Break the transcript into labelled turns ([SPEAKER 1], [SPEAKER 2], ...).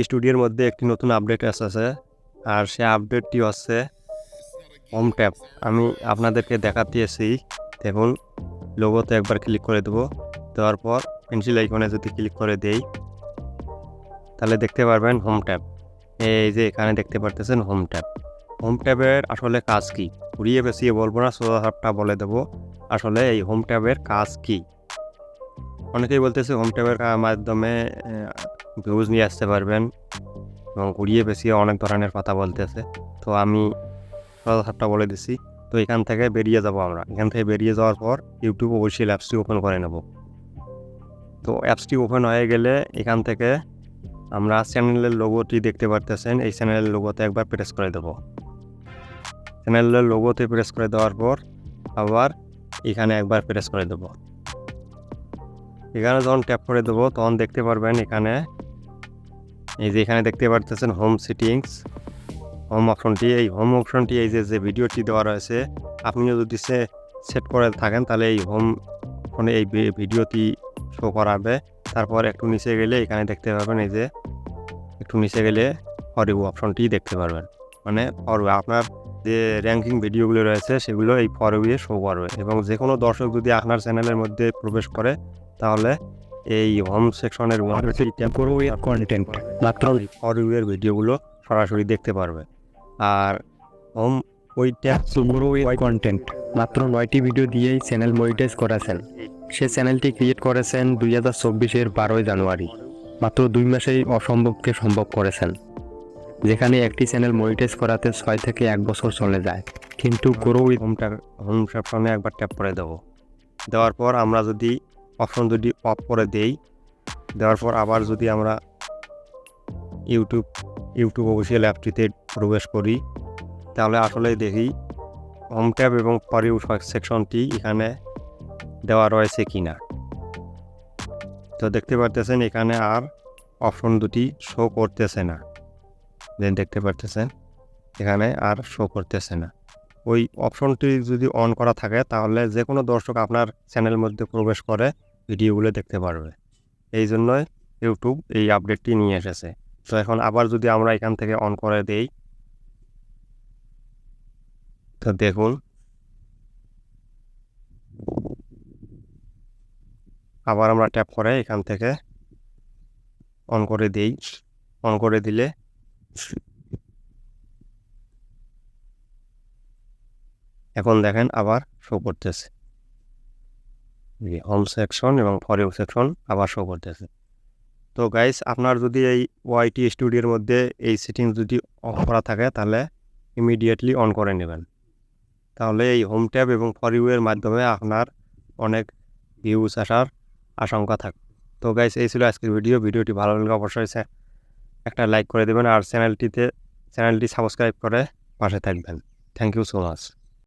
[SPEAKER 1] স্টুডিওর মধ্যে একটি নতুন আপডেট এসেছে, আর সে আপডেটটি হচ্ছে হোম ট্যাব। আমি আপনাদেরকে দেখাতেছি। দেখুন, লোগোতে একবার ক্লিক করে দেবো। দেওয়ার পর পেন্সিল আইকনে যদি ক্লিক করে দেই, তাহলে দেখতে পারবেন হোম ট্যাব। এই যে এখানে দেখতে পারতেছেন হোম ট্যাব। হোম ট্যাবের আসলে কাজ কি, ঘুরিয়ে পেঁচিয়ে বলবো না, সোজাসাপটা বলে দেবো আসলে এই হোম ট্যাবের কাজ কি। অনেকেই বলতেছে হোম ট্যাবের মাধ্যমে ভিউজ নিয়ে আসতে পারবেন, এবং ঘুরিয়ে পেঁচিয়ে অনেক ধরনের কথা বলতেছে। তো আমি সোজাসাপটা বলে দিছি। তো এখান থেকে বেরিয়ে যাব আমরা। এখান থেকে বেরিয়ে যাওয়ার পর ইউটিউব অবশ্যই অ্যাপসটি ওপেন করে নেব। তো অ্যাপসটি ওপেন হয়ে গেলে এখান থেকে আমরা চ্যানেলের লোগোটি দেখতে পারতেছেন, এই চ্যানেলের লোগোতে একবার প্রেস করে দেব। চ্যানেলের লোগোতে প্রেস করে দেওয়ার পর আবার এখানে একবার প্রেস করে দেব। এখানে যখন ট্যাপ করে দেবো তখন দেখতে পারবেন এখানে এই যে এখানে দেখতে পারতেছেন হোম সেটিংস, হোম অপশনটি। এই হোম অপশনটি এই যে ভিডিওটি দেওয়া রয়েছে, আপনিও যদি সেট করে থাকেন তাহলে এই হোম ফোনে এই ভিডিওটি শো করাবে। তারপর একটু নিচে গেলে এখানে দেখতে পারবেন, এই যে একটু নিচে গেলে ফর ইউ অপশনটি দেখতে পারবেন। মানে ফর ইউ, আপনার যে র্যাঙ্কিং ভিডিওগুলো রয়েছে সেগুলো এই ফর ইউয়ে শো করবে। এবং যে কোনো দর্শক যদি আপনার চ্যানেলের মধ্যে প্রবেশ করে তাহলে এই হোম সেকশনের কন্টেন্ট মাত্র ফর ইউ এর ভিডিওগুলো সরাসরি দেখতে পারবে। আর হোম
[SPEAKER 2] কন্টেন্ট মাত্র 9টি ভিডিও দিয়েই চ্যানেল মনিটাইজ করেছেন। সে চ্যানেলটি ক্রিয়েট করেছেন 2024-এর 12ই জানুয়ারি। মাত্র 2 মাসেই অসম্ভবকে সম্ভব করেছেন, যেখানে একটি চ্যানেল মনিটাইজ করাতে 6 থেকে 1 বছর চলে যায়। কিন্তু গ্রো উইথ
[SPEAKER 1] হোম সেকশনে একবার ট্যাপ করে দেব। দেওয়ার পর আমরা যদি অপশন যদি অফ করে দেই, দেওয়ার পর আবার যদি আমরা ইউটিউব অফিসিয়াল অ্যাপটিতে প্রবেশ করি, তাহলে আসলে দেখি হোম ট্যাব এবং ফর ইউ সেকশনটি এখানে দেওয়া রয়েছে কিনা। তো দেখতে পারতেছেন এখানে আর অপশন দুটি শো করতেছে না। দেখতে পারতেছেন এখানে আর শো করতেছে না। ওই অপশনটি যদি অন করা থাকে তাহলে যে কোনো দর্শক আপনার চ্যানেলের মধ্যে প্রবেশ করে ভিডিওগুলো দেখতে পারবে। এই জন্যই ইউটিউব এই আপডেটটি নিয়ে এসেছে। তো এখন আবার যদি আমরা এখান থেকে অন করে দেই, তো দেখুন আবার আমরা ট্যাপ করে এখান থেকে অন করে দিই। অন করে দিলে এখন দেখেন আবার শো করতেছে, হোম সেকশন এবং ফর ইউ সেকশন আবার শো করতেছে। তো গাইস, আপনার যদি এই ওয়াইটি স্টুডিওর মধ্যে এই সেটিংস যদি অফ করা থাকে তাহলে ইমিডিয়েটলি অন করে নেবেন। তাহলে এই হোম ট্যাব এবং ফর ইউ এর মাধ্যমে আপনার অনেক ভিউজ আসার আশঙ্কা থাকে। তো গাইস, এই ছিল আজকের ভিডিওটি ভালো লাগলে অবশ্যই একটা লাইক করে দেবেন, আর চ্যানেলটি সাবস্ক্রাইব করে পাশে থাকবেন। Thank you so much.